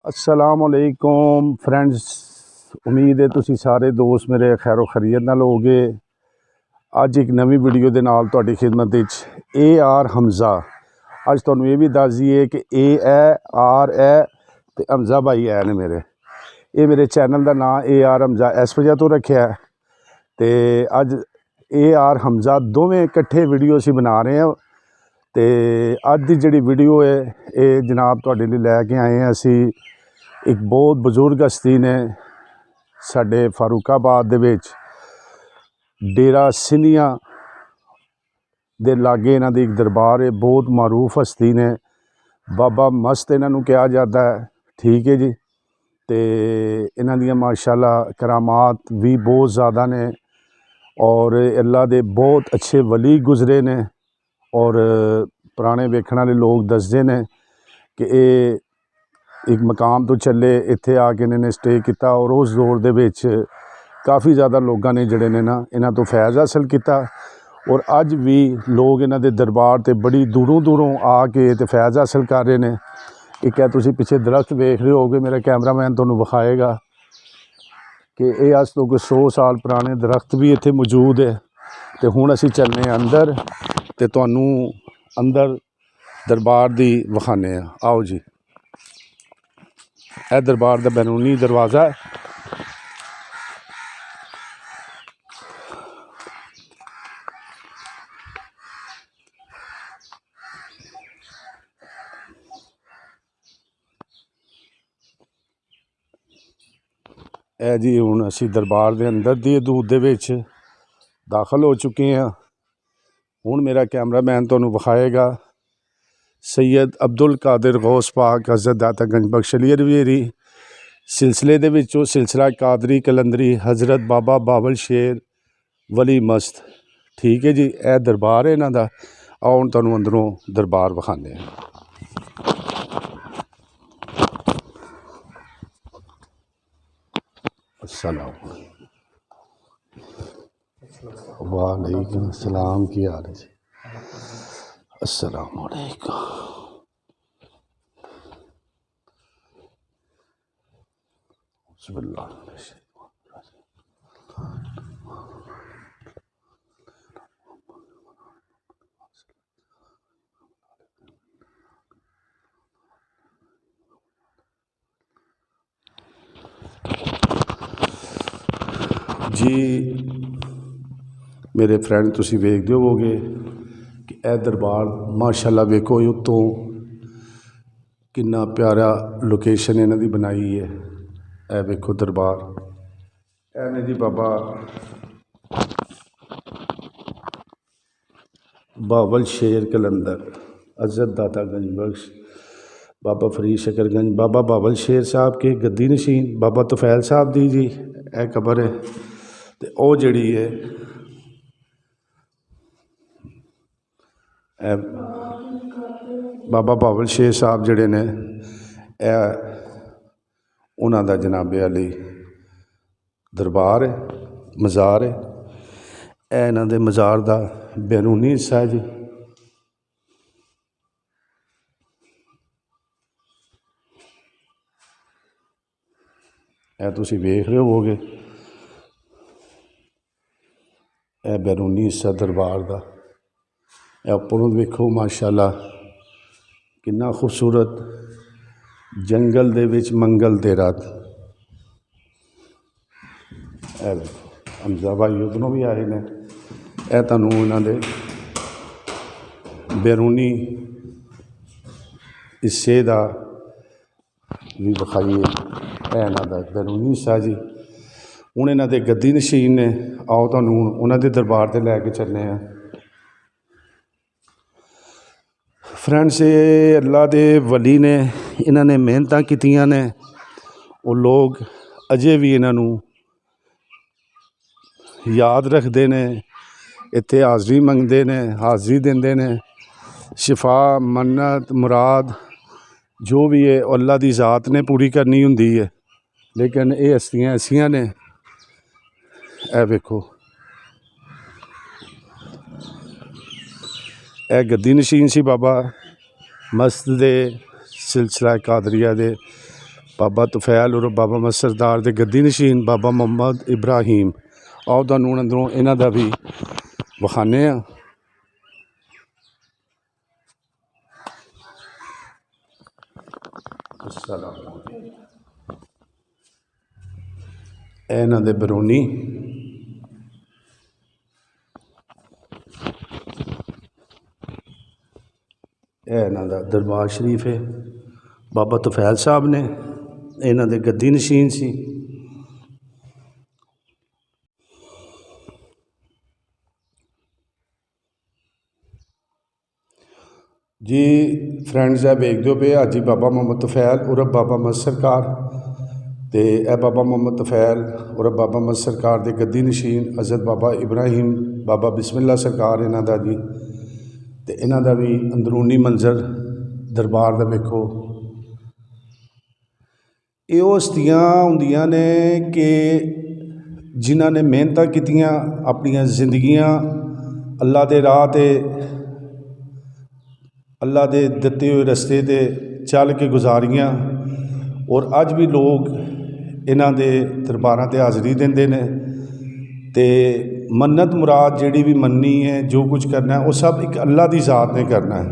अस्सलामुअलैकुम फ्रेंड्स, उम्मीद है तुसी सारे दोस्त मेरे खैरो खैरियत नाल होगे। अज एक नवी वीडियो के नाल तुहाडी खिदमत विच AR हमज़ा अज तुहानू ये भी दस दईए कि AR है तो हमज़ा भाई है ने मेरे चैनल का नाम AR हमज़ा इस वजह तो रखा है। तो अज AR हमज़ा दोवें इकट्ठे वीडियो असी बना रहे हैं। तो अज की जी वीडियो है ये जनाब तुहाडे लई लैके आए हैं। असी एक बहुत बजुर्ग हस्ती ने साडे फारूकाबाद दे विच डेरा सिंधिया दे लागे इन्हां दी एक दरबार है। बहुत मारूफ हस्ती ने, बाबा मस्त इन्हां नूं कहा जाता है। ठीक है जी। तो इन्हां दियां माशाअल्लाह करामात भी बहुत ज़्यादा ने और अल्लाह दे बहुत अच्छे वली गुजरे ने। और पुराने वेखण वाले लोग दसदे ने कि ये एक मकाम तो चले इत्थे आके इन्होंने स्टे किया और उस दौर दे विच काफ़ी ज़्यादा लोगों ने जिहड़े ने ना इन्हां तो फैज़ हासिल किया। और अज भी लोग इन्हां दे दरबार ते बड़ी दूरों दूरों आके ते फैज़ हासिल कर रहे हैं। एक है तुसीं पिछे दरख्त वेख रहे होगे, मेरा कैमरामैन तुहानूं विखाएगा कि ये अज तो कोई 100 साल पुराने दरख्त भी इत्थे मौजूद है। तो हुण असीं चलने अंदर ते तुहानूं अंदर दरबार दी विखाने आओ जी। यह दरबार का बैरूनी दरवाज़ा है। यह जी हुण असीं दरबार के अंदर दी हदूद दे विच दाखिल हो चुके हैं। हुण मेरा कैमरामैन तुहानूं विखाएगा सैयद अब्दुल कादिर गौस पाक हज़रत दाता गंज बख्श अली हज़वेरी सिलसिले दे विचों सिलसिला कादरी कलंदरी हज़रत बाबा बावल शेर वली मस्त। ठीक है जी। यह दरबार है इन्हां दा। आओ हुण तुहानूं अंदरों दरबार विखाने हैं। अस्सलाम वालेकुम सलाम, की हाल है जी? अस्सलाम वालेकुम। बिस्मिल्लाह। जी मेरे फ्रेंड तुसी वेखदे होवोगे कि यह दरबार माशाअल्लाह वेखो उत्तों कितना प्यारा लोकेशन इन्हां दी बनाई है। यह वेखो दरबार एवें जी बाबा बावल शेर कलंदर हज़रत दाता गंज बख्श बाबा फरीद शकरगंज बाबा बावल शेर साहब के गद्दी नशीन बाबा तुफैल साहब दी जी यह कबर है। तो वह जिहड़ी है बाबा बावल शेर साहब जिहड़े ने उन्हां दा जनाबे अली दरबार है, मज़ार है। यह इन्हां दे मज़ार दा बैरूनी हिस्सा है जी। यह तुसीं वेख रहे होवोगे यह बैरूनी हिस्सा दरबार का। यह उपरों वेखो माशाअल्लाह कितना खूबसूरत जंगल दे विच मंगल दे रात। यह देखो हमज़ा भाई उधरों भी आए ने। यह तुहानूं इन्हां दे बैरूनी हिस्से का भी विखाइए। यह इन्हां दा बैरूनी हिस्सा जी। हुण इन्हां दे गद्दी नशीन ने। आओ तुहानूं उन्हां दे दरबार ते लैके चलने हैं। फ्रेंड्स ये अल्लाह दे वली ने, इन्हां ने मेहनतां कीतियां ने। वो लोग अजे भी इन्हां नूं याद रखते ने, इत्थे हाज़री मंगते ने, हाज़री देंदे ने। शिफा मन्नत मुराद जो भी है अल्लाह की ज़ात ने पूरी करनी हुंदी है। लेकिन ये हस्तियां ऐसियां ने। यह वेखो यह गद्दी नशीन सी बाबा मस्त दे सिलसिला कादरिया दे बाबा तुफैल और बाबा मस्त सरदार के गद्दी नशीन बाबा मोहम्मद इब्राहिम। आओ तुहानूं हुण अंदरों इन्हां दा भी विखाने आ। इन्हां दे बरूनी इन्हां दा दरबार शरीफ है। बाबा तुफैल साहब ने इन्हां दे गद्दी नशीन सी। जी फ्रेंड्स है वेखदे पे अज ही बाबा मोहम्मद तुफैल और बाबा मस्त सरकार ते बाबा मोहम्मद तुफैल और बाबा मस्त सरकार के गद्दी नशीन हज़रत बाबा इब्राहिम बाबा बिस्मिल्ला सरकार इन्हां दा जी। ते इन्हां दा भी अंदरूनी मंजर दरबार दा वेखो। ये हस्तियां हुंदियां ने कि जिन्हां ने मेहनत कीतियां अपनियां जिंदगियां अल्लाह दे राह ते अल्लाह दे दिते हुए रस्ते ते चल के गुजारियां और अज भी लोग इन्हां दे दरबारां ते हाज़री देंदे ने ते मन्नत मुराद जिहड़ी भी मननी है जो कुछ करना है वो सब एक अल्लाह की ज़ात ने करना है।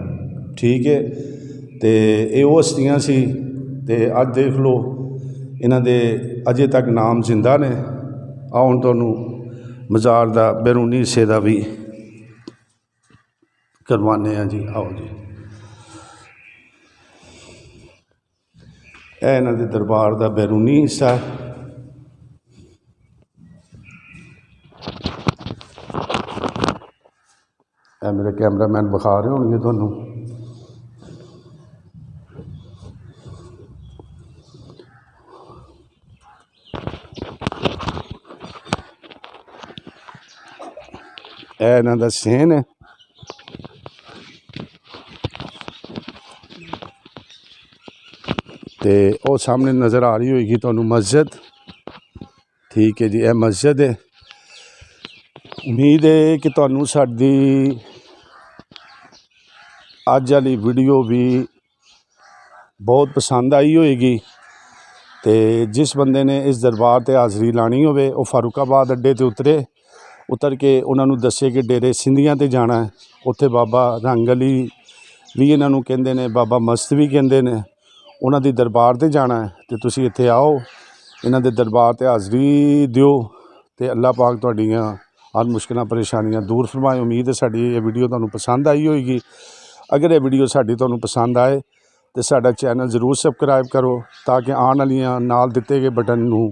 ठीक है तो ये हस्तियां सी ते अज देख लो इन्हां दे अजे तक नाम जिंदा ने। आओ हुण तुहानूं मज़ार दा बैरूनी हिस्से दा भी करवाने हैं जी। आओ जी इन्हां दे दरबार दा बैरूनी हिस्सा है। मेरे कैमरामैन विखा रहे होंगे तुहानूं। इन्हां दा सेन है। ते वो सामने नज़र आ रही होगी तुहानूं मस्जिद। ठीक है जी यह मस्जिद है। उम्मीद है कि तुहानूं साडी अज वाली वीडियो भी बहुत पसंद आई होएगी। तो जिस बंदे ने इस दरबार ते हाज़री लानी होवे वो फारूकाबाद अड्डे ते उतर के उन्होंने दसे कि डेरे सिंधियां ते जाना है। उत्थे बाबा रंग अली भी इन्हां नूं कहंदे ने, बाबा मस्त भी कहंदे ने, उन्हां दी दरबार ते जाना है। तो तुसीं इत्थे आओ इन्हां दे दरबार ते हाज़री दिओ ते अल्लाह पाक तुहाडीआं हर मुश्किलां परेशानियां दूर फरमाए। उम्मीद है साडी ये वीडियो तुहानूं पसंद आई होएगी। अगर ये वीडियो साडी तुहानूं पसंद आए तो साडा चैनल जरूर सबसक्राइब करो ताकि आने वालियां नाल दिते गए बटन नूं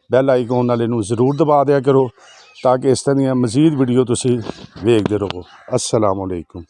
बैल आइकॉन वाले नूं जरूर दबा दिया करो ताकि इस तरह दी मज़ीद वीडियो तुसीं वेखदे रहो। अस्सलाम वालेकुम।